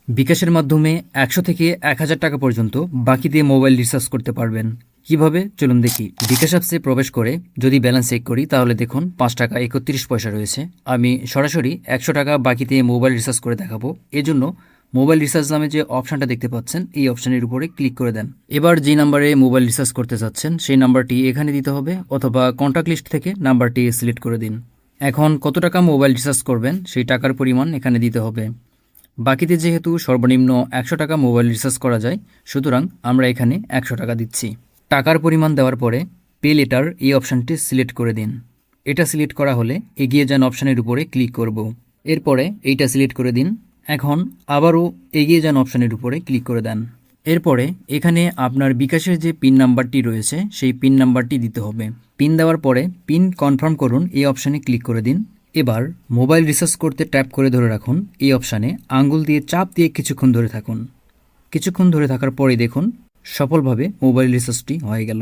বিকাশের মাধ্যমে ১০০ থেকে ১,০০০ টাকা পর্যন্ত বাকি দিয়ে মোবাইল রিচার্জ করতে পারবেন। কিভাবে চলুন দেখি। বিকাশ অ্যাপসে প্রবেশ করে যদি ব্যালেন্স চেক করি তাহলে দেখুন ৫ টাকা ৩১ পয়সা রয়েছে। আমি সরাসরি ১০০ টাকা বাকি দিয়ে মোবাইল রিচার্জ করে দেখাবো। এজন্য মোবাইল রিচার্জ নামে যে অপশানটা দেখতে পাচ্ছেন এই অপশানের উপরে ক্লিক করে দেন। এবার যে নাম্বারে মোবাইল রিচার্জ করতে চাচ্ছেন সেই নাম্বারটি এখানে দিতে হবে অথবা কন্ট্যাক্ট লিস্ট থেকে নাম্বারটি সিলেক্ট করে দিন। এখন কত টাকা মোবাইল রিচার্জ করবেন সেই টাকার পরিমাণ এখানে দিতে হবে। বাকিতে যেহেতু সর্বনিম্ন ১০০ টাকা মোবাইল রিচার্জ করা যায়, সুতরাং আমরা এখানে ১০০ টাকা দিচ্ছি। টাকার পরিমাণ দেওয়ার পরে পে লেটার এই অপশানটি সিলেক্ট করে দিন। এটা সিলেক্ট করা হলে এগিয়ে যান অপশানের উপরে ক্লিক করব। এরপরে এইটা সিলেক্ট করে দিন। এখন আবারও এগিয়ে যান অপশানের উপরে ক্লিক করে দেন। এরপরে এখানে আপনার বিকাশের যে পিন নাম্বারটি রয়েছে সেই পিন নাম্বারটি দিতে হবে। পিন দেওয়ার পরে পিন কনফার্ম করুন এই অপশানে ক্লিক করে দিন। এবার মোবাইল রিচার্জ করতে ট্যাপ করে ধরে রাখুন এই অপশানে আঙ্গুল দিয়ে চাপ দিয়ে কিছুক্ষণ ধরে থাকুন। কিছুক্ষণ ধরে থাকার পরে দেখুন সফলভাবে মোবাইল রিচার্জটি হয়ে গেল।